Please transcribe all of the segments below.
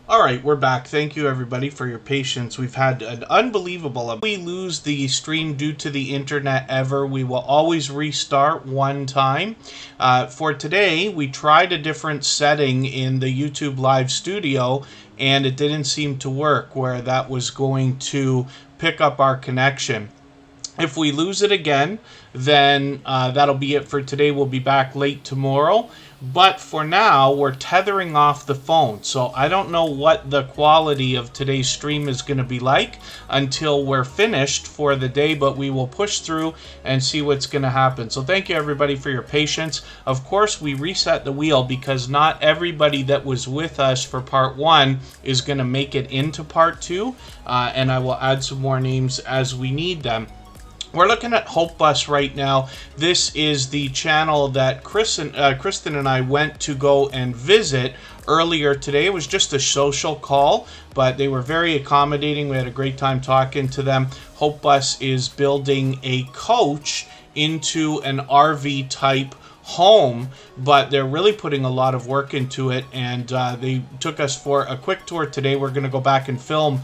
All right, we're back. Thank you, everybody, for your patience. We've had an unbelievable... If we lose the stream due to the internet ever, we will always restart one time. For today, we tried a different setting in the YouTube Live Studio, and it didn't seem to work, where that was going to pick up our connection. If we lose it again, then that'll be it for today. We'll be back late tomorrow. But for now, we're tethering off the phone. So I don't know what the quality of today's stream is going to be like until we're finished for the day. But we will push through and see what's going to happen. So thank you, everybody, for your patience. Of course, we reset the wheel because not everybody that was with us for part 1 is going to make it into part 2. And I will add some more names as we need them. We're looking at Hope Bus right now. This is the channel that Kristen and I went to go and visit earlier today. It was just a social call, but they were very accommodating. We had a great time talking to them. Hope Bus is building a coach into an RV type home, but they're really putting a lot of work into it, and they took us for a quick tour today. We're going to go back and film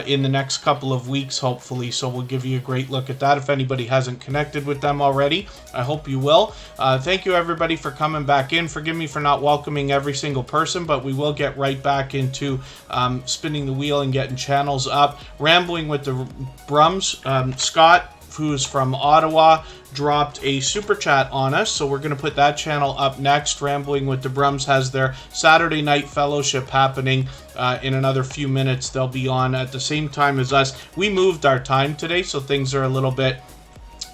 in the next couple of weeks, hopefully, so we'll give you a great look at that. If anybody hasn't connected with them already, I hope you will. Thank you, everybody, for coming back in. Forgive me for not welcoming every single person, but we will get right back into spinning the wheel and getting channels up. Rambling with the Brums, Scott, who's from Ottawa, dropped a super chat on us, so we're going to put that channel up next. Rambling with the Brums has their Saturday night fellowship happening in another few minutes. They'll be on at the same time as us. We moved our time today, so things are a little bit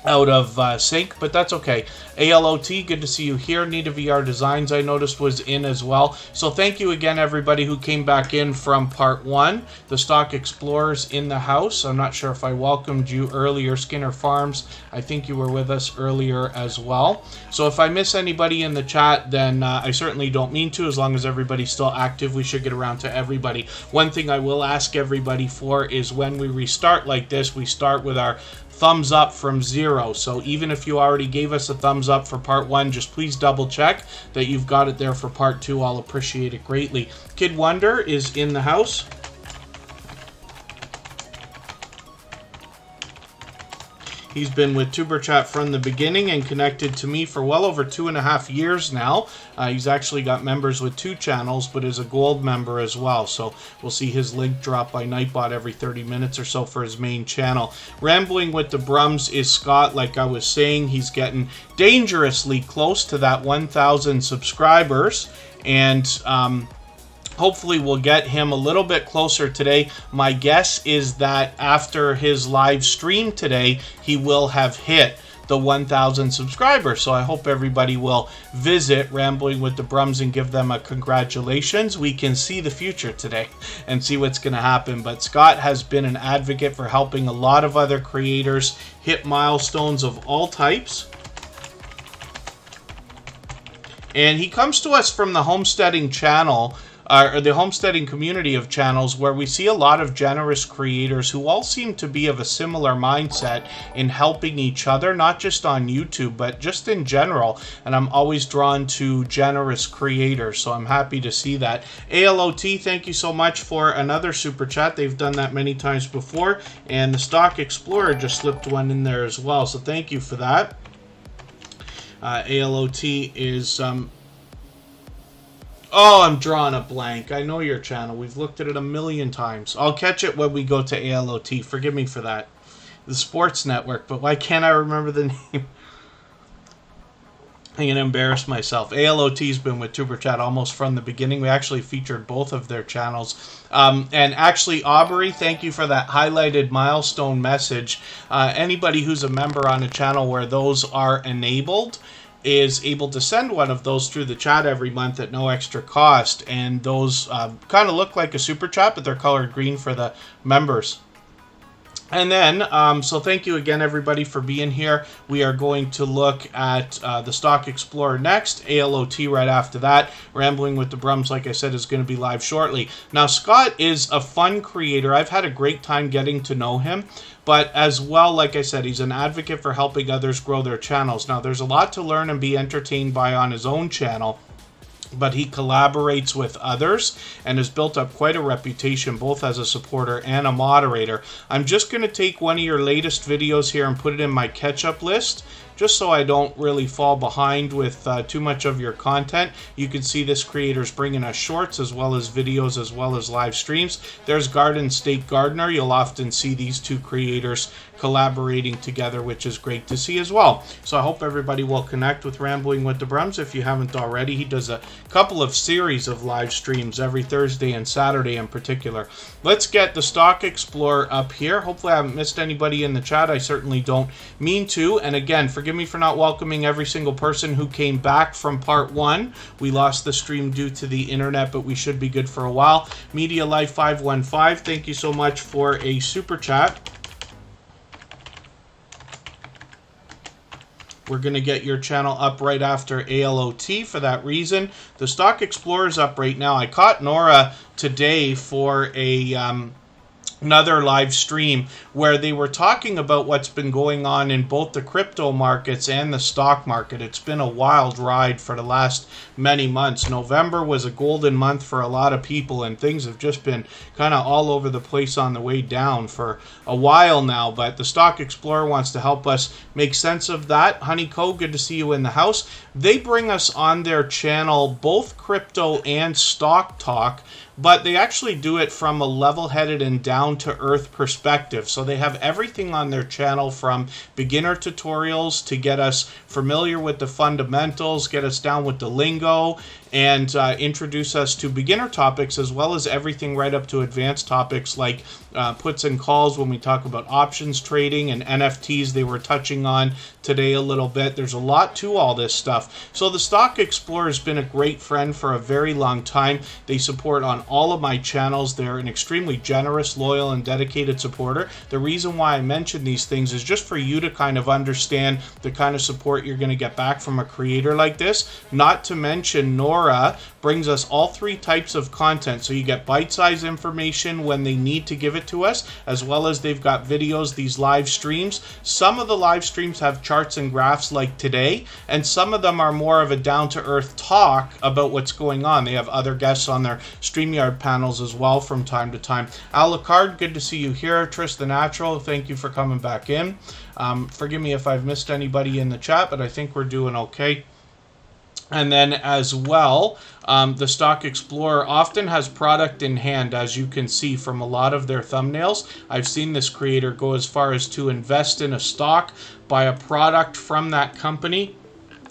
out of sync, but that's okay. ALOT, good to see you here. Nita VR Designs, I noticed, was in as well. So thank you again, everybody who came back in from part 1. The Stock Explorers in the house. I'm not sure if I welcomed you earlier. Skinner Farms, I think you were with us earlier as well. So if I miss anybody in the chat, then I certainly don't mean to. As long as everybody's still active, we should get around to everybody. One thing I will ask everybody for is when we restart like this, we start with our thumbs up from 0. So even if you already gave us a thumbs up for part 1, just please double check that you've got it there for part 2. I'll appreciate it greatly. Kid Wonder is in the house. He's been with Superchat from the beginning and connected to me for well over 2.5 years now. He's actually got members with 2 channels, but is a gold member as well. So we'll see his link drop by Nightbot every 30 minutes or so for his main channel. Rambling with the Brums is Scott. Like I was saying, he's getting dangerously close to that 1,000 subscribers. And hopefully we'll get him a little bit closer today. My guess is that after his live stream today, he will have hit the 1,000 subscribers. So I hope everybody will visit Rambling with the Brums and give them a congratulations. We can see the future today and see what's going to happen. But Scott has been an advocate for helping a lot of other creators hit milestones of all types. And he comes to us from the homesteading channel, or the homesteading community of channels, where we see a lot of generous creators who all seem to be of a similar mindset in helping each other, not just on YouTube, but just in general. And I'm always drawn to generous creators, so I'm happy to see that. ALOT, thank you so much for another super chat. They've done that many times before. And the Stock Explorer just slipped one in there as well, so thank you for that. ALOT is... Oh, I'm drawing a blank. I know your channel. We've looked at it a million times. I'll catch it when we go to ALOT. Forgive me for that. The Sports Network, but why can't I remember the name? I'm going to embarrass myself. ALOT's been with Superchat almost from the beginning. We actually featured both of their channels. And actually, Aubrey, thank you for that highlighted milestone message. Anybody who's a member on a channel where those are enabled is able to send one of those through the chat every month at no extra cost, and those kind of look like a super chat, but they're colored green for the members. And then, so thank you again, everybody, for being here. We are going to look at the Stock Explorer next, ALOT right after that. Rambling with the Brums, like I said, is going to be live shortly. Now, Scott is a fun creator. I've had a great time getting to know him. But as well, like I said, he's an advocate for helping others grow their channels. Now, there's a lot to learn and be entertained by on his own channel. but he collaborates with others and has built up quite a reputation both as a supporter and a moderator. I'm just going to take one of your latest videos here and put it in my catch-up list, just so I don't really fall behind with too much of your content. You can see this creator's bringing us shorts as well as videos as well as live streams. There's Garden State Gardener. You'll often see these two creators collaborating together, which is great to see as well. So I hope everybody will connect with Rambling with the Brums if you haven't already. He does a couple of series of live streams every Thursday and Saturday in particular. Let's get the Stock Explorer up here. Hopefully I haven't missed anybody in the chat. I certainly don't mean to. And again, forgive me for not welcoming every single person who came back from part 1. We lost the stream due to the internet, but we should be good for a while. Media Life 515, thank you so much for a super chat. We're going to get your channel up right after ALOT for that reason. The Stock Explorer is up right now. I caught Nora today for another live stream where they were talking about what's been going on in both the crypto markets and the stock market. It's been a wild ride for the last many months. November was a golden month for a lot of people, and things have just been kind of all over the place on the way down for a while now. But the Stock Explorer wants to help us make sense of that. Honeyco, good to see you in the house. They bring us on their channel both crypto and stock talk, but they actually do it from a level-headed and down-to-earth perspective. So they have everything on their channel from beginner tutorials to get us familiar with the fundamentals, get us down with the lingo, and introduce us to beginner topics as well as everything right up to advanced topics like puts and calls when we talk about options trading and NFTs they were touching on today a little bit. There's a lot to all this stuff. So the Stock Explorer has been a great friend for a very long time. They support on all of my channels. They're an extremely generous, loyal, and dedicated supporter. The reason why I mention these things is just for you to kind of understand the kind of support you're going to get back from a creator like this. Not to mention Nora brings us all 3 types of content. So you get bite-sized information when they need to give it to us, as well as they've got videos, these live streams. Some of the live streams have charts and graphs like today, and some of them are more of a down-to-earth talk about what's going on. They have other guests on their StreamYard panels as well from time to time. Alucard, good to see you here. Tris the Natural, thank you for coming back in. Forgive me if I've missed anybody in the chat, but I think we're doing okay. And then as well, the Stock Explorer often has product in hand, as you can see from a lot of their thumbnails. I've seen this creator go as far as to invest in a stock, buy a product from that company,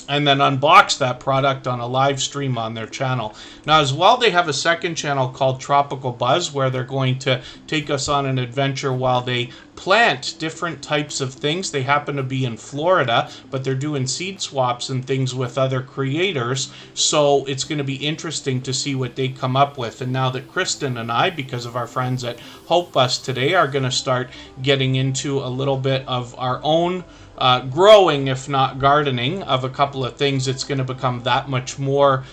and then unbox that product on a live stream on their channel. Now as well, they have a second channel called Tropical Buzz where they're going to take us on an adventure while they plant different types of things. They happen to be in Florida, but they're doing seed swaps and things with other creators, so it's going to be interesting to see what they come up with. And now that Kristen and I, because of our friends at Hope Bus today, are going to start getting into a little bit of our own growing, if not gardening, of a couple of things, it's going to become that much more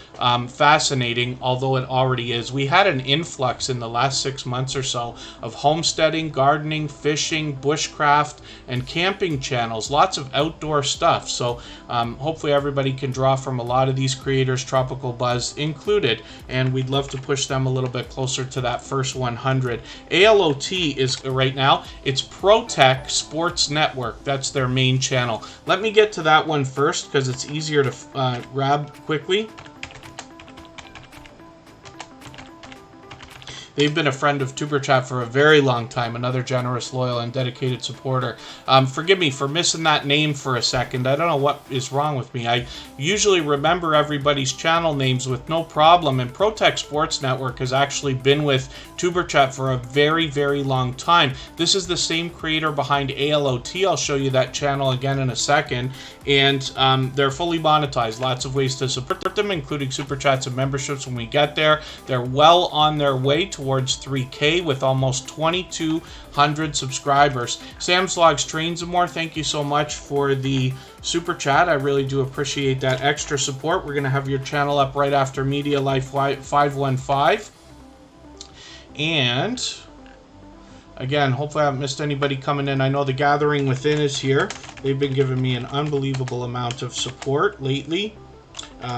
fascinating, although it already is. We had an influx in the last 6 months or so of homesteading, gardening, fishing, bushcraft, and camping channels. Lots of outdoor stuff. So hopefully everybody can draw from a lot of these creators, Tropical Buzz included, and we'd love to push them a little bit closer to that first 100. ALOT is right now, it's ProTech Sports Network. That's their main channel. Let me get to that one first because it's easier to grab quickly. They've been a friend of Superchat for a very long time, another generous, loyal, and dedicated supporter. Forgive me for missing that name for a second. I don't know what is wrong with me. I usually remember everybody's channel names with no problem, and ProTech Sports Network has actually been with Superchat for a very, very long time. This is the same creator behind ALOT. I'll show you that channel again in a second, and they're fully monetized. Lots of ways to support them, including Super Chats and memberships when we get there. They're well on their way towards 3K with almost 2,200 subscribers. Sam's Logs Trains and More, thank you so much for the Super Chat. I really do appreciate that extra support. We're going to have your channel up right after Media Life 515. And again, hopefully I haven't missed anybody coming in. I know the Gathering Within is here. They've been giving me an unbelievable amount of support lately.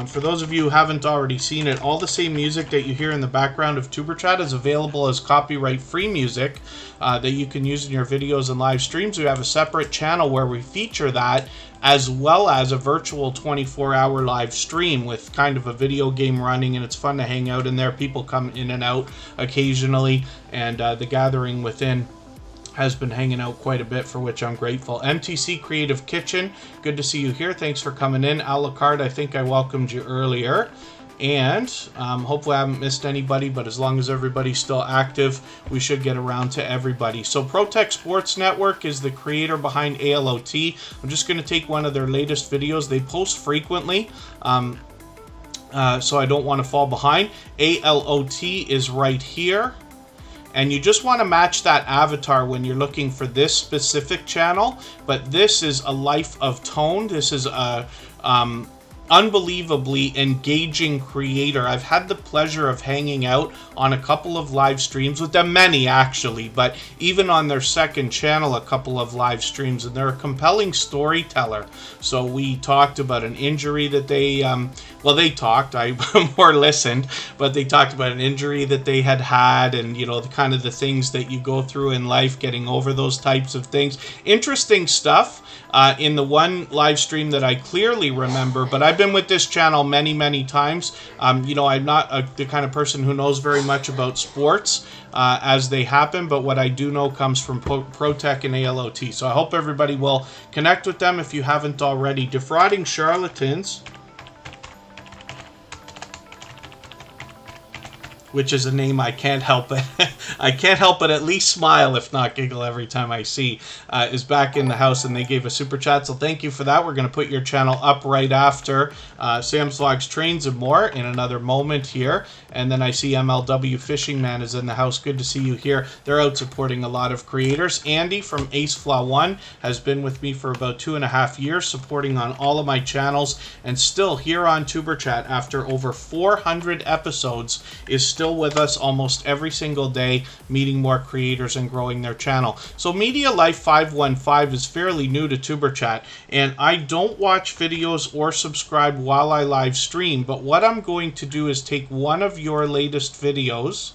For those of you who haven't already seen it, all the same music that you hear in the background of Superchat is available as copyright-free music that you can use in your videos and live streams. We have a separate channel where we feature that, as well as a virtual 24-hour live stream with kind of a video game running, and it's fun to hang out in there. People come in and out occasionally, and the gathering within has been hanging out quite a bit, for which I'm grateful. MTC Creative Kitchen, good to see you here. Thanks for coming in. A la carte, I think I welcomed you earlier. And hopefully I haven't missed anybody, but as long as everybody's still active, we should get around to everybody. So ProTech Sports Network is the creator behind ALOT. I'm just going to take one of their latest videos. They post frequently, so I don't want to fall behind. ALOT is right here. And you just want to match that avatar when you're looking for this specific channel. But this is a Life of Tone. This is a unbelievably engaging creator. I've had the pleasure of hanging out on a couple of live streams with them, many actually, but even on their second channel, a couple of live streams, and they're a compelling storyteller. So we talked about an injury that they, well, they talked, I more listened, but they talked about an injury that they had, and, you know, the kind of the things that you go through in life, getting over those types of things. Interesting stuff. In the one live stream that I clearly remember, but I've been with this channel many, many times. You know, I'm not the kind of person who knows very much about sports as they happen, but what I do know comes from ProTech and ALOT. So I hope everybody will connect with them if you haven't already. Defrauding Charlatans, which is a name I can't help it. I can't help but at least smile, if not giggle, every time I see, is back in the house, and they gave a super chat, so thank you for that. We're going to put your channel up right after Sam's Vlogs, Trains, and More in another moment here. And then I see MLW Fishing Man is in the house. Good to see you here. They're out supporting a lot of creators. Andy from AceFlaw1 has been with me for about 2.5 years, supporting on all of my channels, and still here on Superchat after over 400 episodes is still with us almost every single day, meeting more creators and growing their channel. So Media Life 515 is fairly new to Superchat, and I don't watch videos or subscribe while I live stream, but what I'm going to do is take one of your latest videos,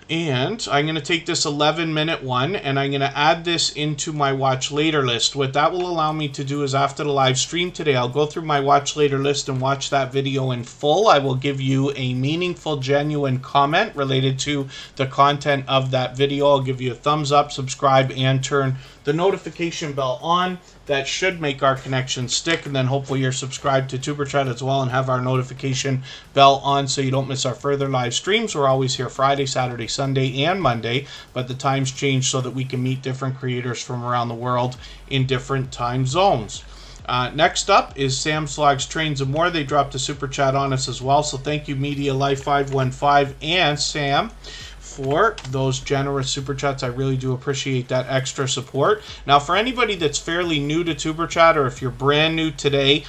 and I'm going to take this 11-minute one, and I'm going to add this into my watch later list. What that will allow me to do is after the live stream today, I'll go through my watch later list and watch that video in full. I will give you a meaningful, genuine comment related to the content of that video. I'll give you a thumbs up, subscribe, and turn the notification bell on. That should make our connection stick, and then hopefully you're subscribed to Superchat as well and have our notification bell on so you don't miss our further live streams. We're always here Friday, Saturday, Sunday, and Monday, but the times change so that we can meet different creators from around the world in different time zones. Next up is Sam's Vlogs, Trains, and More. They dropped a super chat on us as well, so thank you Media Life 515 and Sam for those generous super chats. I really do appreciate that extra support. Now, for anybody that's fairly new to Super Chat, or if you're brand new today,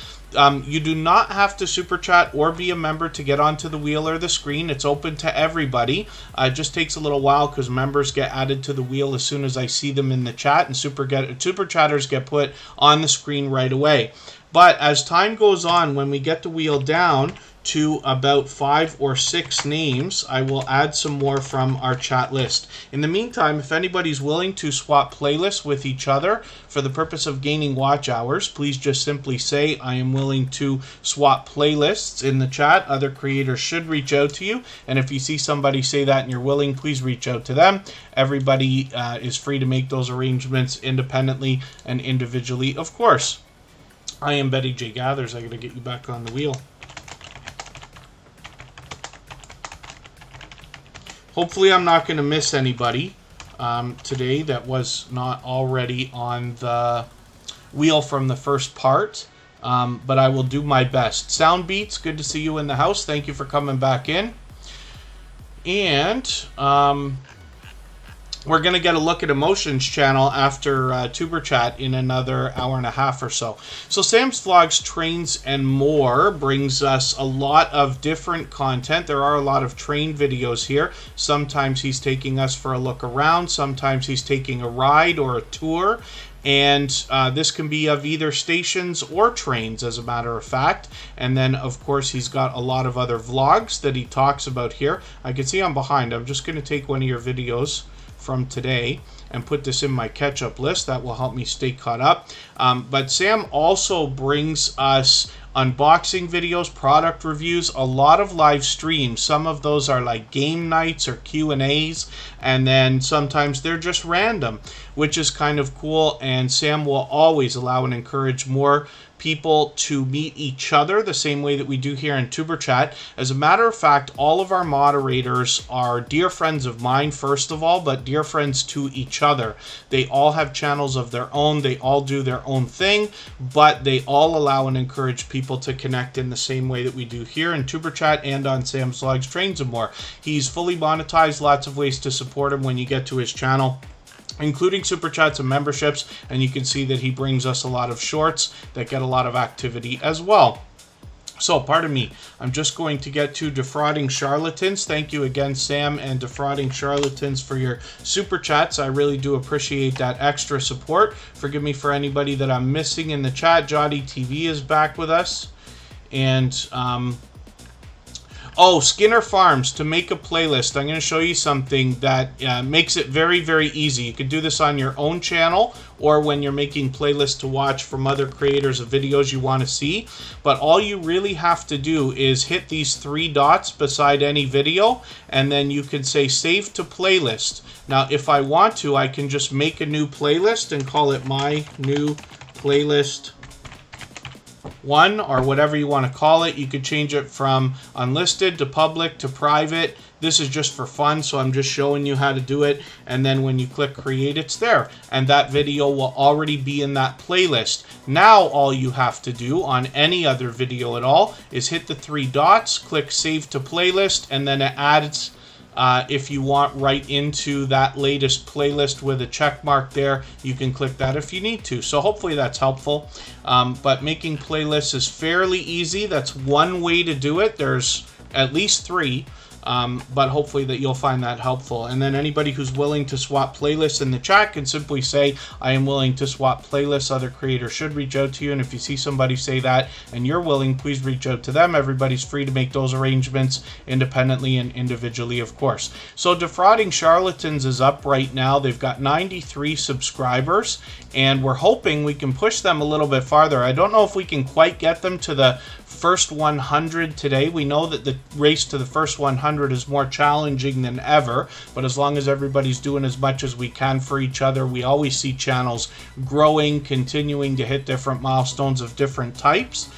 you do not have to super chat or be a member to get onto the wheel or the screen. It's open to everybody. It just takes a little while because members get added to the wheel as soon as I see them in the chat, and super chatters get put on the screen right away. But as time goes on, when we get the wheel down to about 5 or 6 names, I will add some more from our chat list. In the meantime, if anybody's willing to swap playlists with each other for the purpose of gaining watch hours, please just simply say, I am willing to swap playlists in the chat. Other creators should reach out to you, and if you see somebody say that and you're willing, please reach out to them. Everybody is free to make those arrangements independently and individually, of course. I am Betty J. Gathers. I gotta get you back on the wheel. Hopefully I'm not going to miss anybody today that was not already on the wheel from the first part, but I will do my best. Sound Beats, good to see you in the house. Thank you for coming back in. And we're going to get a look at Emotions channel after Tuber Chat in another hour and a half or so. So Sam's Vlogs, Trains, and More brings us a lot of different content. There are a lot of train videos here. Sometimes he's taking us for a look around. Sometimes he's taking a ride or a tour. And this can be of either stations or trains, as a matter of fact. And then, of course, he's got a lot of other vlogs that he talks about here. I can see I'm behind. I'm just going to take one of your videos from today and put this in my catch-up list. That will help me stay caught up. But Sam also brings us unboxing videos, product reviews, a lot of live streams. Some of those are like game nights or Q&As, and then sometimes they're just random, which is kind of cool. And Sam will always allow and encourage more people to meet each other the same way that we do here in Tuber Chat. As a matter of fact, all of our moderators are dear friends of mine, first of all, but dear friends to each other. They all have channels of their own. They all do their own thing, but they all allow and encourage people to connect in the same way that we do here in Tuber Chat and on Sam's Vlogs, Trains, and More. He's fully monetized, lots of ways to support him when you get to his channel, including super chats and memberships, and you can see that he brings us a lot of shorts that get a lot of activity as well. So, pardon me, I'm just going to get to Defrauding Charlatans. Thank you again, Sam and Defrauding Charlatans, for your super chats. I really do appreciate that extra support. Forgive me for anybody that I'm missing in the chat. Jotty TV is back with us. And, oh, Skinner Farms, to make a playlist. I'm going to show you something that makes it very, very easy. You can do this on your own channel or when you're making playlists to watch from other creators of videos you want to see. But all you really have to do is hit these three dots beside any video, and then you can say Save to Playlist. Now, if I want to, I can just make a new playlist and call it My New Playlist 1, or whatever you want to call it. You could change it from unlisted to public to private. This is just for fun, so I'm just showing you how to do it. And then when you click create, it's there. And that video will already be in that playlist. Now all you have to do on any other video at all is hit the three dots, click save to playlist, and then it adds if you want right into that latest playlist with a check mark there. You can click that if you need to. So hopefully that's helpful. But making playlists is fairly easy. That's one way to do it. There's at least three. But hopefully that you'll find that helpful. And then anybody who's willing to swap playlists in the chat can simply say, I am willing to swap playlists. Other creators should reach out to you. And if you see somebody say that and you're willing, please reach out to them. Everybody's free to make those arrangements independently and individually, of course. So Defrauding Charlatans is up right now. They've got 93 subscribers, and we're hoping we can push them a little bit farther. I don't know if we can quite get them to the first 100 today. We know that the race to the first 100 is more challenging than ever, but as long as everybody's doing as much as we can for each other, we always see channels growing, continuing to hit different milestones of different types.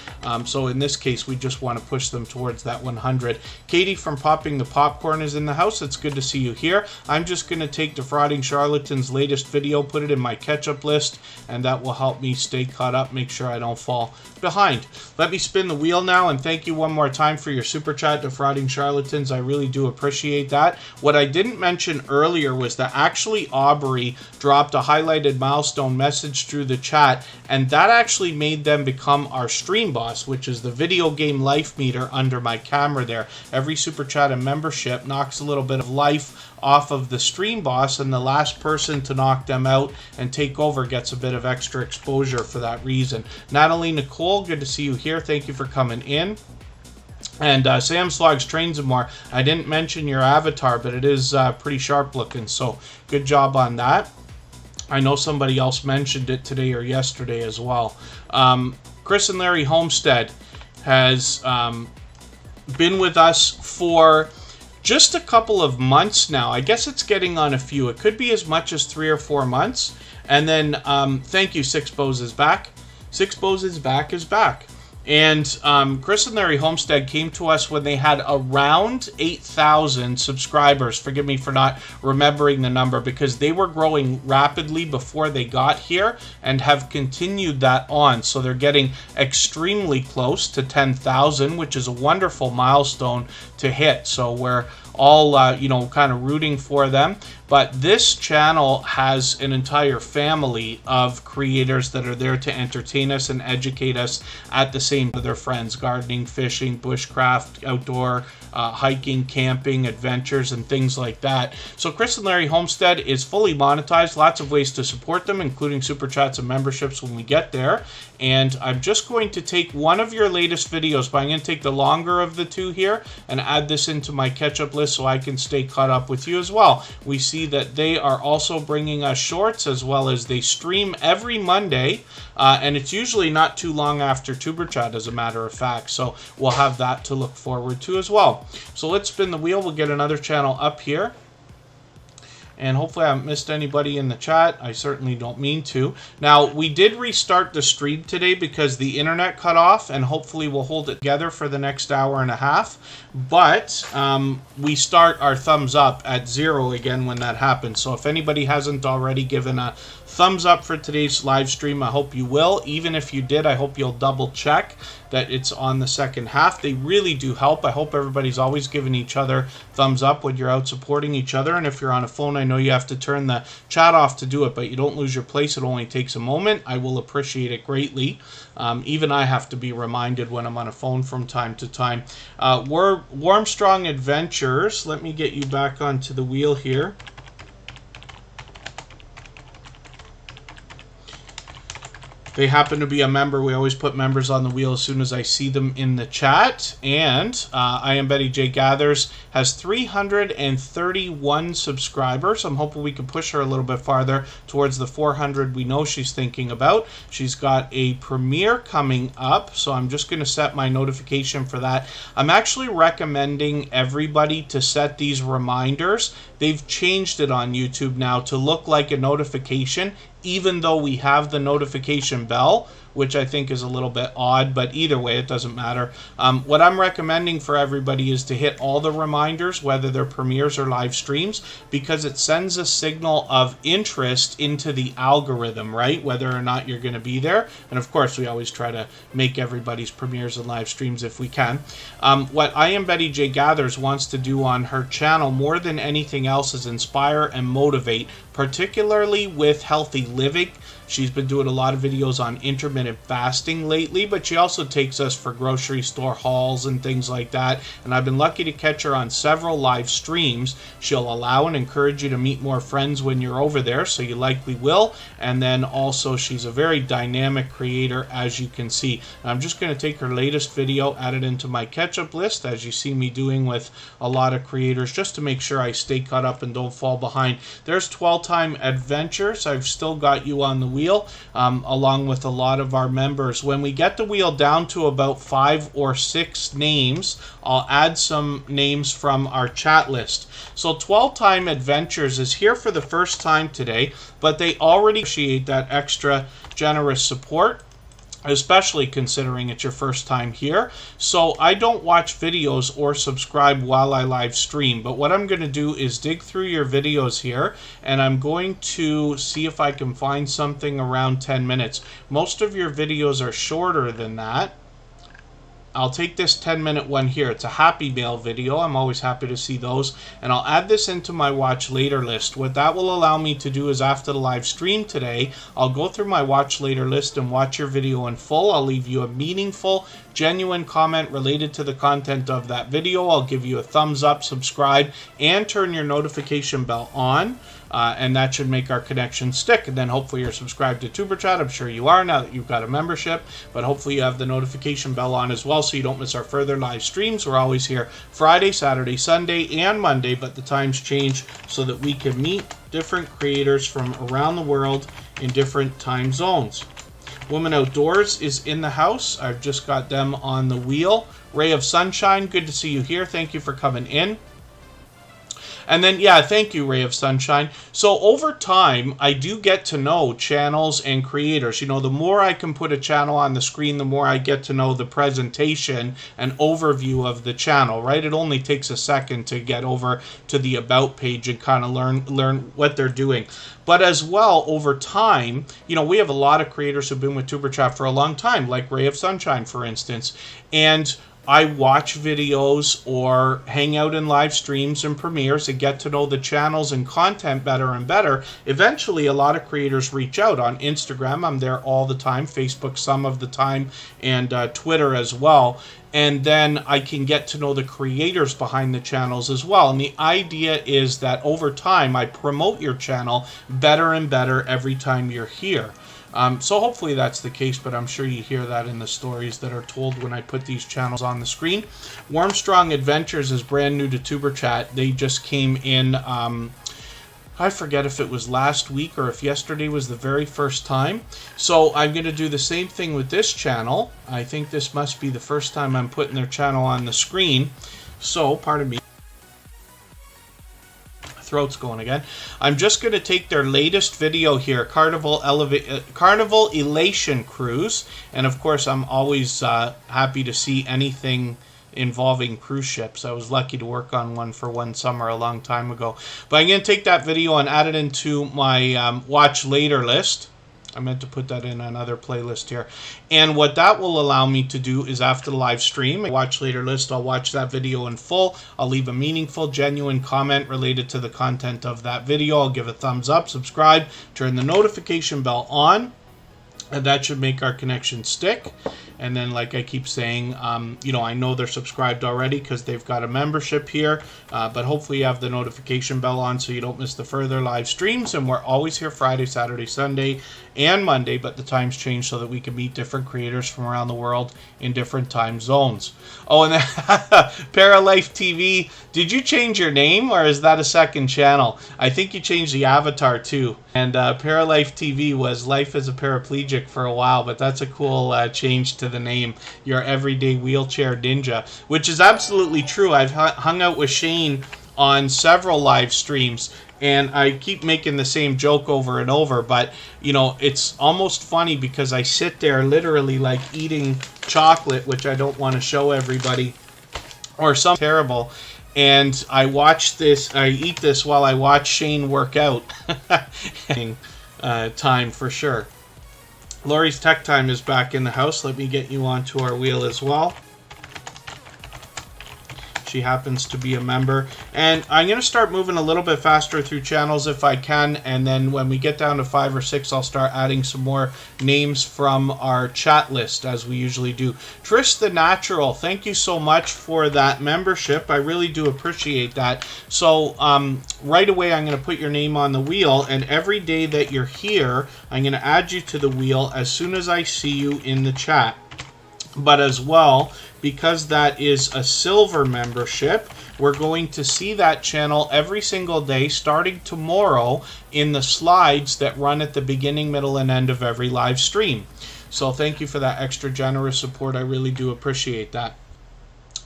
So in this case, we just want to push them towards that 100. Katie from Popping the Popcorn is in the house. It's good to see you here. I'm just going to take Defrauding Charlatan's latest video, put it in my catch-up list, and that will help me stay caught up, make sure I don't fall behind. Let me spin the wheel now, and thank you one more time for your super chat, Defrauding Charlatans. I really do appreciate that. What I didn't mention earlier was that actually Aubrey dropped a highlighted milestone message through the chat, and that actually made them become our stream boss, which is the video game life meter under my camera there. Every super chat and membership knocks a little bit of life off of the stream boss, and the last person to knock them out and take over gets a bit of extra exposure for that reason. Natalie Nicole, good to see you here. Thank you for coming in. And Sam's Vlogs, Trains, and More. I didn't mention your avatar, but it is pretty sharp looking, so good job on that. I know somebody else mentioned it today or yesterday as well. Chris and Larry Homestead has been with us for just a couple of months now. I guess it's getting on a few. It could be as much as 3 or 4 months. And then, thank you, Six Bows is back. Six Bows is back. And Chris and Larry Homestead came to us when they had around 8,000 subscribers. Forgive me for not remembering the number, because they were growing rapidly before they got here and have continued that on. So they're getting extremely close to 10,000, which is a wonderful milestone to hit. So we're all, kind of rooting for them. But this channel has an entire family of creators that are there to entertain us and educate us at the same time with their friends: gardening, fishing, bushcraft, outdoor, hiking, camping, adventures, and things like that. So Chris and Larry Homestead is fully monetized. Lots of ways to support them, including super chats and memberships when we get there. And I'm just going to take one of your latest videos, but I'm going to take the longer of the two here and add this into my catch-up list so I can stay caught up with you as well. We see that they are also bringing us shorts, as well as they stream every Monday, and it's usually not too long after Tuber Chat, as a matter of fact. So we'll have that to look forward to as well. So let's spin the wheel. We'll get another channel up here. And hopefully I haven't missed anybody in the chat. I certainly don't mean to. Now, we did restart the stream today because the internet cut off, and hopefully we'll hold it together for the next hour and a half. But we start our thumbs up at 0 again when that happens. So if anybody hasn't already given a thumbs up for today's live stream, I hope you will. Even if you did, I hope you'll double check that it's on the second half. They really do help. I hope everybody's always giving each other thumbs up when you're out supporting each other. And if you're on a phone, I know you have to turn the chat off to do it, but you don't lose your place. It only takes a moment. I will appreciate it greatly. Even I have to be reminded when I'm on a phone from time to time. Warmstrong Adventures, let me get you back onto the wheel here. They happen to be a member. We always put members on the wheel as soon as I see them in the chat. And I Am Betty J Gathers has 331 subscribers. I'm hoping we can push her a little bit farther towards the 400 we know she's thinking about. She's got a premiere coming up, so I'm just going to set my notification for that. I'm actually recommending everybody to set these reminders. They've changed it on YouTube now to look like a notification, even though we have the notification bell, which I think is a little bit odd, but either way, it doesn't matter. What I'm recommending for everybody is to hit all the reminders, whether they're premieres or live streams, because it sends a signal of interest into the algorithm, right? Whether or not you're going to be there. And of course, we always try to make everybody's premieres and live streams if we can. What I Am Betty J Gathers wants to do on her channel more than anything else is inspire and motivate, particularly with healthy living. She's been doing a lot of videos on intermittent fasting lately, but she also takes us for grocery store hauls and things like that. And I've been lucky to catch her on several live streams. She'll allow and encourage you to meet more friends when you're over there, so you likely will. And then also, she's a very dynamic creator, as you can see. And I'm just going to take her latest video, add it into my catch-up list, as you see me doing with a lot of creators, just to make sure I stay caught up and don't fall behind. There's 12-time adventures. I've still got you on the wheel, along with a lot of our members. When we get the wheel down to about 5 or 6 names, I'll add some names from our chat list. So 12-time adventures is here for the first time today, but they already appreciate that extra generous support, especially considering it's your first time here. So I don't watch videos or subscribe while I live stream, but what I'm going to do is dig through your videos here, and I'm going to see if I can find something around 10 minutes. Most of your videos are shorter than that. I'll take this 10-minute one here. It's a Happy Mail video. I'm always happy to see those. And I'll add this into my Watch Later list. What that will allow me to do is, after the live stream today, I'll go through my Watch Later list and watch your video in full. I'll leave you a meaningful, genuine comment related to the content of that video. I'll give you a thumbs up, subscribe, and turn your notification bell on. And that should make our connection stick. And then hopefully you're subscribed to Tuber Chat. I'm sure you are now that you've got a membership. But hopefully you have the notification bell on as well, so you don't miss our further live streams. We're always here Friday, Saturday, Sunday, and Monday, but the times change so that we can meet different creators from around the world in different time zones. Woman Outdoors is in the house. I've just got them on the wheel. Ray of Sunshine, good to see you here. Thank you for coming in. And then, yeah, thank you, Ray of Sunshine. So over time, I do get to know channels and creators. You know, the more I can put a channel on the screen, the more I get to know the presentation and overview of the channel, right? It only takes a second to get over to the About page and kind of learn what they're doing. But as well, over time, you know, we have a lot of creators who've been with Superchat for a long time, like Ray of Sunshine, for instance. And I watch videos or hang out in live streams and premieres and get to know the channels and content better and better, eventually a lot of creators reach out. On Instagram, I'm there all the time, Facebook some of the time, and Twitter as well. And then I can get to know the creators behind the channels as well. And the idea is that over time, I promote your channel better and better every time you're here. So hopefully that's the case, but I'm sure you hear that in the stories that are told when I put these channels on the screen. Warmstrong Adventures is brand new to TuberChat. They just came in, I forget if it was last week or if yesterday was the very first time. So I'm going to do the same thing with this channel. I think this must be the first time I'm putting their channel on the screen. So, pardon me. Throat's going again. I'm just going to take their latest video here, Carnival Elation Cruise, and of course I'm always happy to see anything involving cruise ships. I was lucky to work on one for one summer a long time ago. But I'm going to take that video and add it into my watch later list. I meant to put that in another playlist here. And what that will allow me to do is after the live stream, watch later list, I'll watch that video in full. I'll leave a meaningful, genuine comment related to the content of that video. I'll give a thumbs up, subscribe, turn the notification bell on, and that should make our connection stick. And then, like I keep saying, you know, I know they're subscribed already because they've got a membership here, but hopefully you have the notification bell on so you don't miss the further live streams. And we're always here Friday, Saturday, Sunday, and Monday, but the times change so that we can meet different creators from around the world in different time zones. Oh, and then Paralife TV, did you change your name or is that a second channel? I think you changed the avatar too. And Paralife TV was Life as a Paraplegic for a while, but that's a cool change to the name. Your everyday wheelchair ninja, which is absolutely true. I've hung out with Shane on several live streams, and I keep making the same joke over and over, but you know, it's almost funny because I sit there literally like eating chocolate, which I don't want to show everybody, or something terrible, and I watch this, I eat this while I watch Shane work out. Time for sure. Lori's Tech Time is back in the house. Let me get you onto our wheel as well. She happens to be a member. And I'm going to start moving a little bit faster through channels if I can. And then when we get down to 5 or 6, I'll start adding some more names from our chat list as we usually do. Trish the Natural, thank you so much for that membership. I really do appreciate that. So right away, I'm going to put your name on the wheel. And every day that you're here, I'm going to add you to the wheel as soon as I see you in the chat. But as well, because that is a silver membership, we're going to see that channel every single day starting tomorrow in the slides that run at the beginning, middle, and end of every live stream. So thank you for that extra generous support. I really do appreciate that.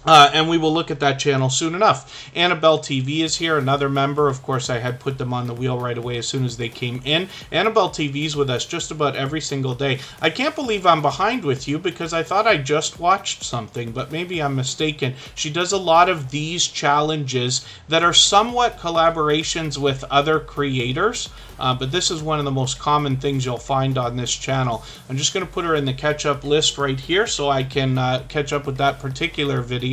And we will look at that channel soon enough. Annabelle TV is here, another member. Of course, I had put them on the wheel right away as soon as they came in. Annabelle TV is with us just about every single day. I can't believe I'm behind with you because I thought I just watched something, but maybe I'm mistaken. She does a lot of these challenges that are somewhat collaborations with other creators, but this is one of the most common things you'll find on this channel. I'm just going to put her in the catch-up list right here so I can catch up with that particular video.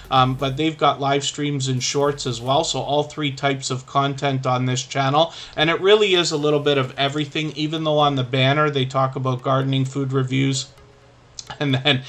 But they've got live streams and shorts as well, so all 3 types of content on this channel, and it really is a little bit of everything, even though on the banner they talk about gardening, food reviews, and then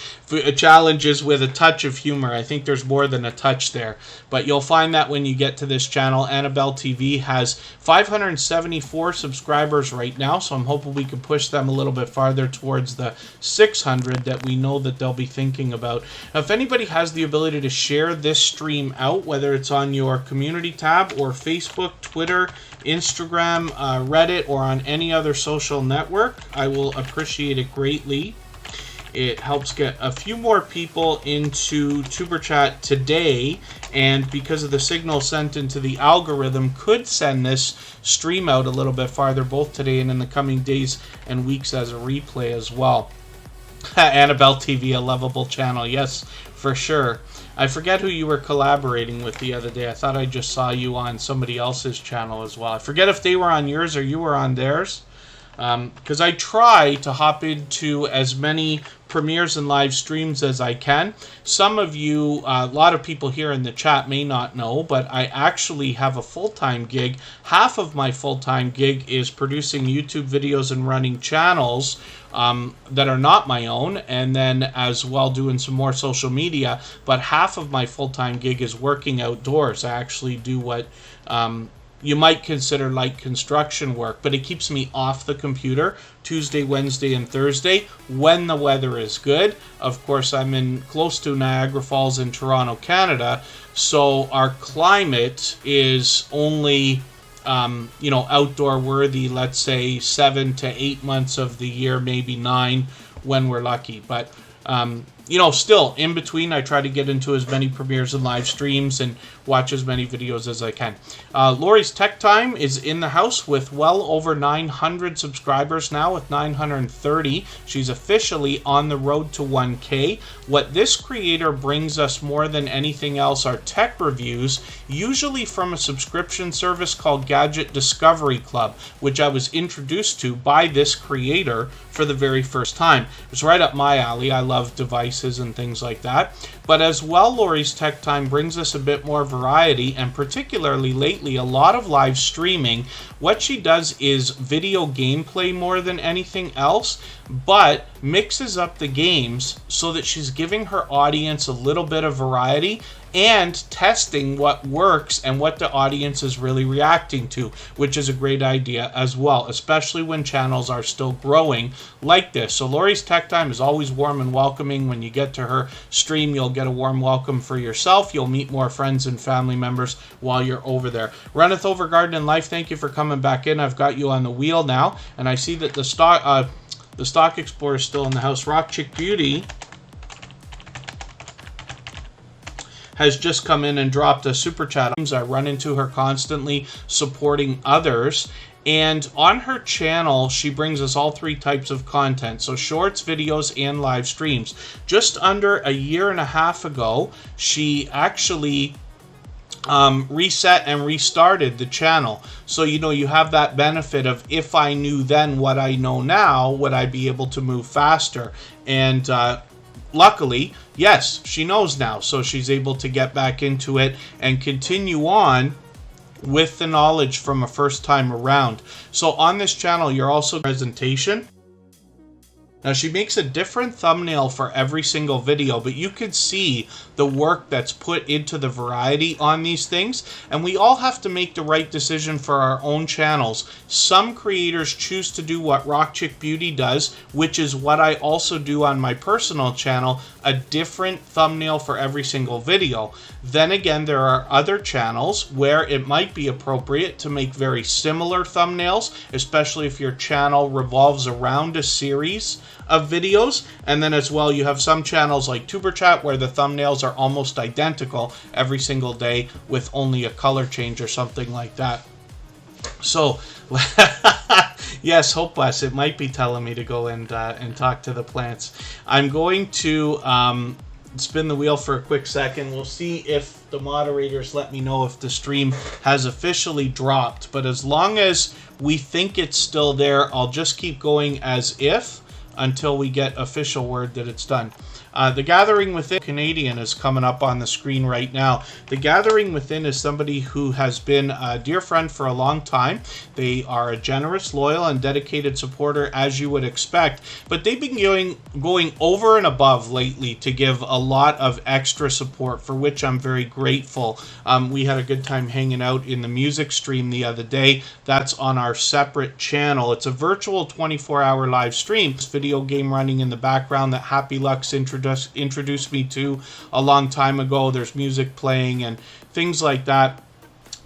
challenges with a touch of humor. I think there's more than a touch there, but you'll find that when you get to this channel. Annabelle TV has 574 subscribers right now, so I'm hoping we can push them a little bit farther towards the 600 that we know that they'll be thinking about. Now, if anybody has the ability to share this stream out, whether it's on your community tab or Facebook, Twitter, Instagram, Reddit, or on any other social network, I will appreciate it greatly. It helps get a few more people into TuberChat today, and because of the signal sent into the algorithm, could send this stream out a little bit farther, both today and in the coming days and weeks as a replay as well. Annabelle TV, a lovable channel. Yes, for sure. I forget who you were collaborating with the other day. I thought I just saw you on somebody else's channel as well. I forget if they were on yours or you were on theirs. because I try to hop into as many premieres and live streams as I can. Some of you, a lot of people here in the chat may not know, but I actually have a full-time gig. Half of my full-time gig is producing YouTube videos and running channels that are not my own, and then as well doing some more social media. But half of my full-time gig is working outdoors. I actually do what you might consider light construction work, but it keeps me off the computer Tuesday, Wednesday, and Thursday when the weather is good. Of course, I'm in close to Niagara Falls in Toronto, Canada, so our climate is only outdoor worthy, let's say 7 to 8 months of the year, maybe 9 when we're lucky. But still in between, I try to get into as many premieres and live streams and watch as many videos as I can. Lori's Tech Time is in the house with well over 900 subscribers now, with 930. She's officially on the road to 1K. What this creator brings us more than anything else are tech reviews, usually from a subscription service called Gadget Discovery Club, which I was introduced to by this creator for the very first time. It's right up my alley. I love devices and things like that. But as well, Lori's Tech Time brings us a bit more variety, and particularly lately, a lot of live streaming. What she does is video gameplay more than anything else, but mixes up the games so that she's giving her audience a little bit of variety and testing what works and what the audience is really reacting to, which is a great idea as well, especially when channels are still growing like this. So Lori's Tech Time is always warm and welcoming. When you get to her stream, you'll get a warm welcome for yourself. You'll meet more friends and family members while you're over there. Runneth Over Garden and Life, thank you for coming back in. I've got you on the wheel now, and I see that the Stock Explorer is still in the house. Rock Chick Beauty has just come in and dropped a super chat. I run into her constantly supporting others. And on her channel, she brings us all 3 types of content. So shorts, videos, and live streams. Just under a year and a half ago, she actually reset and restarted the channel. So, you have that benefit of, if I knew then what I know now, would I be able to move faster? And luckily, yes, she knows now. So she's able to get back into it and continue on with the knowledge from a first time around. So on this channel, you're also presentation. Now, she makes a different thumbnail for every single video, but you can see the work that's put into the variety on these things, and we all have to make the right decision for our own channels. Some creators choose to do what Rock Chick Beauty does, which is what I also do on my personal channel, a different thumbnail for every single video. Then again, there are other channels where it might be appropriate to make very similar thumbnails, especially if your channel revolves around a series of videos. And then as well, you have some channels like Superchatters where the thumbnails are almost identical every single day with only a color change or something like that. So yes, Hope Bless, it might be telling me to go and talk to the plants. I'm going to spin the wheel for a quick second. We'll see if the moderators let me know if the stream has officially dropped. But as long as we think it's still there, I'll just keep going as if until we get official word that it's done. The Gathering Within Canadian is coming up on the screen right now. The Gathering Within is somebody who has been a dear friend for a long time. They are a generous, loyal, and dedicated supporter, as you would expect. But they've been going over and above lately to give a lot of extra support, for which I'm very grateful. We had a good time hanging out in the music stream the other day. That's on our separate channel. It's a virtual 24-hour live stream. This video game running in the background that Happy Lux introduced me to a long time ago. There's music playing and things like that.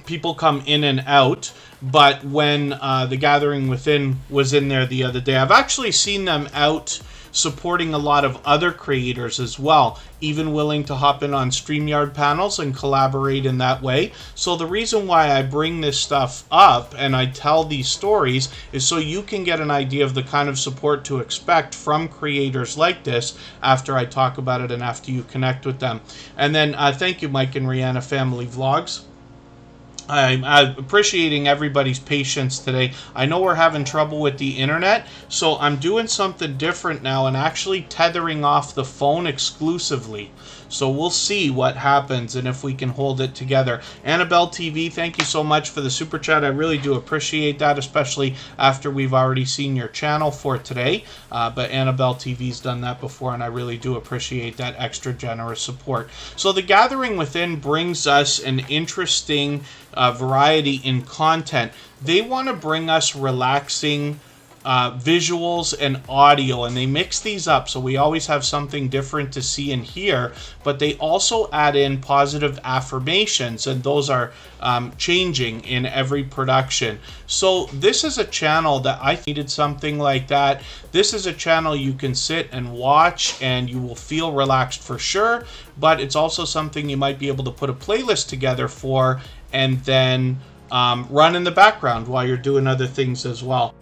People come in and out, but when the Gathering Within was in there the other day, I've actually seen them out supporting a lot of other creators as well, even willing to hop in on StreamYard panels and collaborate in that way. So the reason why I bring this stuff up and I tell these stories is so you can get an idea of the kind of support to expect from creators like this after I talk about it and after you connect with them. And then thank you, Mike and Rihanna Family Vlogs. I'm appreciating everybody's patience today. I know we're having trouble with the internet, so I'm doing something different now and actually tethering off the phone exclusively. So we'll see what happens and if we can hold it together. Annabelle TV, thank you so much for the super chat. I really do appreciate that, especially after we've already seen your channel for today. But Annabelle TV's done that before, and I really do appreciate that extra generous support. So the Gathering Within brings us an interesting variety in content. They want to bring us relaxing visuals and audio, and they mix these up so we always have something different to see and hear, but they also add in positive affirmations, and those are changing in every production. So this is a channel that I needed something like that. This is a channel you can sit and watch and you will feel relaxed for sure, but it's also something you might be able to put a playlist together for and then run in the background while you're doing other things as well.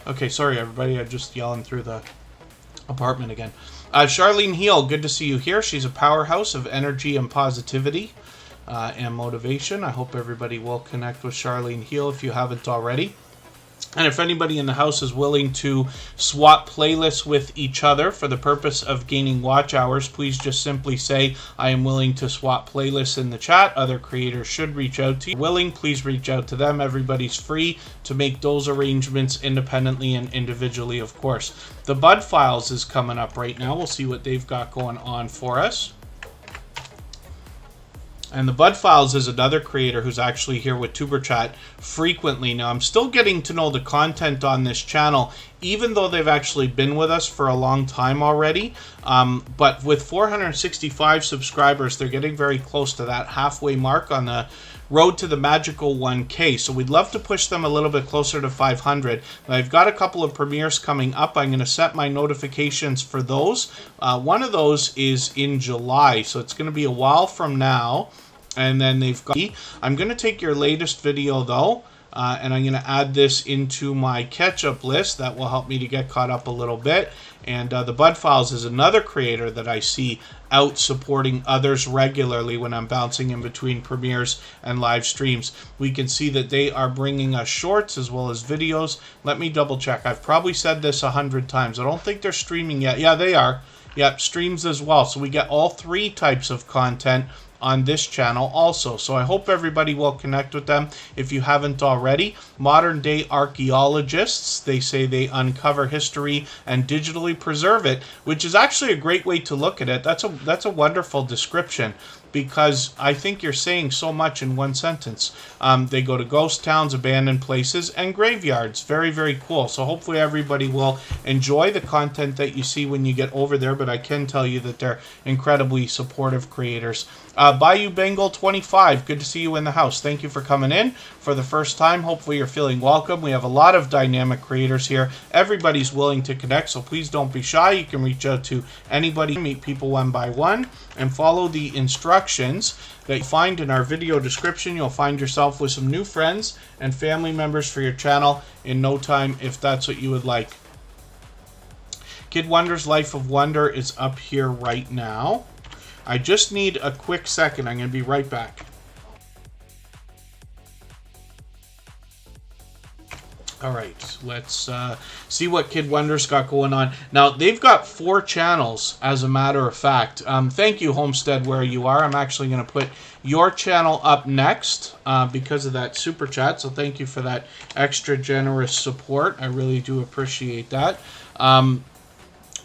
Okay, sorry everybody, I'm just yelling through the apartment again. Charlene Heel, good to see you here. She's a powerhouse of energy and positivity and motivation. I hope everybody will connect with Charlene Heel if you haven't already. And if anybody in the house is willing to swap playlists with each other for the purpose of gaining watch hours, please just simply say, I am willing to swap playlists in the chat. Other creators should reach out to you. Willing, please reach out to them. Everybody's free to make those arrangements independently and individually, of course. The Bud Files is coming up right now. We'll see what they've got going on for us. And the Bud Files is another creator who's actually here with TuberChat frequently. Now, I'm still getting to know the content on this channel, even though they've actually been with us for a long time already. But with 465 subscribers, they're getting very close to that halfway mark on the road to the magical 1K. So we'd love to push them a little bit closer to 500. I've got a couple of premieres coming up. I'm going to set my notifications for those. One of those is in July, so it's going to be a while from now. And then they've got... I'm going to take your latest video, though, and I'm going to add this into my catch-up list. That will help me to get caught up a little bit. And the Bud Files is another creator that I see out supporting others regularly when I'm bouncing in between premieres and live streams. We can see that they are bringing us shorts as well as videos. Let me double check. I've probably said this 100 times. I don't think they're streaming yet. Yeah, they are. Yep, streams as well. So we get all three types of content on this channel also. So I hope everybody will connect with them if you haven't already. Modern day archaeologists, they say they uncover history and digitally preserve it, which is actually a great way to look at it. That's a wonderful description, because I think you're saying so much in one sentence. They go to ghost towns, abandoned places, and graveyards. Very, very cool. So hopefully everybody will enjoy the content that you see when you get over there, but I can tell you that they're incredibly supportive creators. Bayou Bengal 25, good to see you in the house. Thank you for coming in for the first time. Hopefully you're feeling welcome. We have a lot of dynamic creators here. Everybody's willing to connect, so please don't be shy. You can reach out to anybody, meet people one by one, and follow the instructions that you find in our video description. You'll find yourself with some new friends and family members for your channel in no time, if that's what you would like. Kid Wonder's Life of Wonder is up here right now. I just need a quick second. I'm going to be right back. All right, let's see what Kid Wonder's got going on. Now, they've got 4 channels, as a matter of fact. Thank you, Homestead, where you are. I'm actually going to put your channel up next because of that super chat. So thank you for that extra generous support. I really do appreciate that.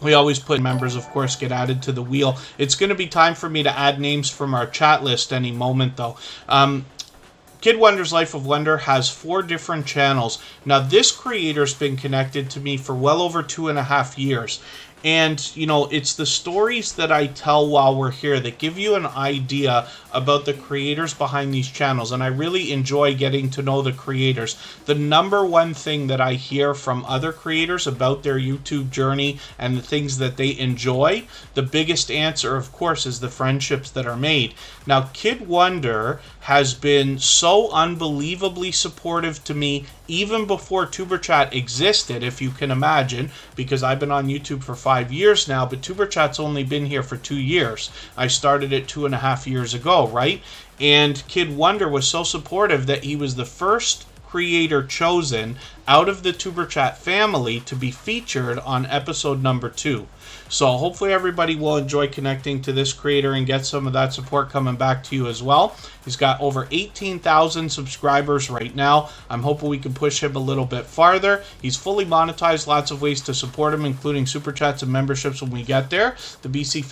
We always put members, of course, get added to the wheel. It's going to be time for me to add names from our chat list any moment, though. Kid Wonder's Life of Wonder has 4 different channels. Now, this creator's been connected to me for well over 2.5 years. And, you know, it's the stories that I tell while we're here that give you an idea about the creators behind these channels. And I really enjoy getting to know the creators. The number one thing that I hear from other creators about their YouTube journey and the things that they enjoy, the biggest answer, of course, is the friendships that are made. Now, Kid Wonder has been so unbelievably supportive to me even before TuberChat existed, if you can imagine, because I've been on YouTube for 5 years now, but TuberChat's only been here for 2 years. I started it 2.5 years ago, right? And Kid Wonder was so supportive that he was the first creator chosen out of the TuberChat family to be featured on episode number 2. So hopefully everybody will enjoy connecting to this creator and get some of that support coming back to you as well. He's got over 18,000 subscribers right now. I'm hoping we can push him a little bit farther. He's fully monetized, lots of ways to support him, including super chats and memberships when we get there. The BC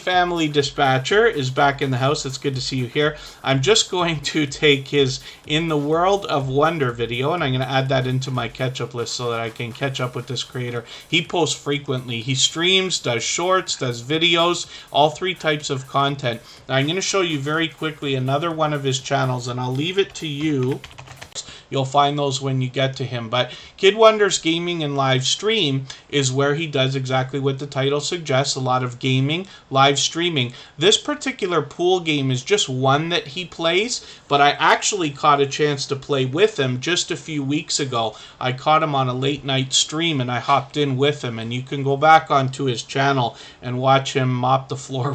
Family Dispatcher is back in the house. It's good to see you here. I'm just going to take his In the World of Wonder video, and I'm going to add that into my catch-up list so that I can catch up with this creator. He posts frequently. He streams, does shorts, does videos, all 3 types of content. Now, I'm going to show you very quickly another one of his channels, and I'll leave it to you. You'll find those when you get to him. But Kid Wonder's Gaming and Live Stream is where he does exactly what the title suggests, a lot of gaming, live streaming. This particular pool game is just one that he plays, but I actually caught a chance to play with him just a few weeks ago. I caught him on a late night stream and I hopped in with him, and you can go back onto his channel and watch him mop the floor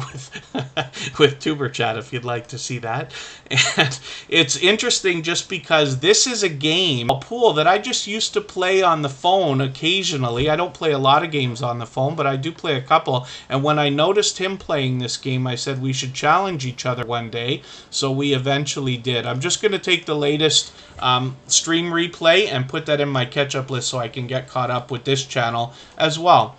with TuberChat if you'd like to see that. And it's interesting just because this is a game, a pool that I just used to play on the phone occasionally. I don't play a lot of games on the phone, but I do play a couple. And when I noticed him playing this game, I said we should challenge each other one day. So we eventually did. I'm just going to take the latest stream replay and put that in my catch-up list so I can get caught up with this channel as well.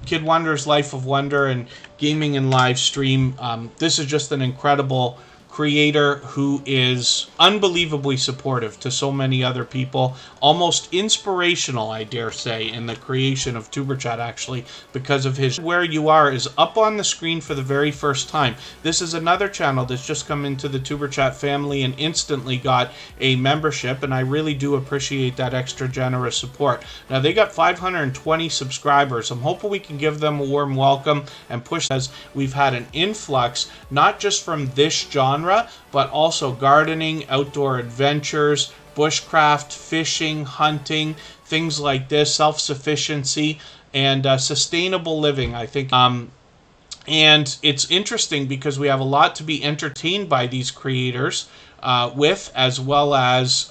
Kid Wonder's Life of Wonder and Gaming and Live Stream. This is just an incredible creator who is unbelievably supportive to so many other people, almost inspirational, I dare say, in the creation of TuberChat, actually, because of his Where You Are is up on the screen for the very first time. This is another channel that's just come into the TuberChat family and instantly got a membership, and I really do appreciate that extra generous support. Now, they got 520 subscribers. I'm hoping we can give them a warm welcome and push, as we've had an influx, not just from this genre, but also gardening, outdoor adventures, bushcraft, fishing, hunting, things like this, self-sufficiency, and sustainable living, I think. And it's interesting because we have a lot to be entertained by these creators with, as well as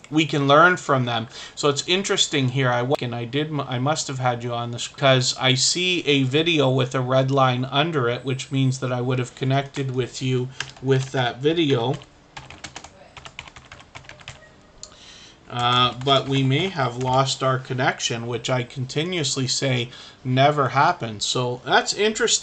we can learn from them. So it's interesting here. I must have had you on this because I see a video with a red line under it, which means that I would have connected with you with that video. But we may have lost our connection, which I continuously say never happens. So that's interesting.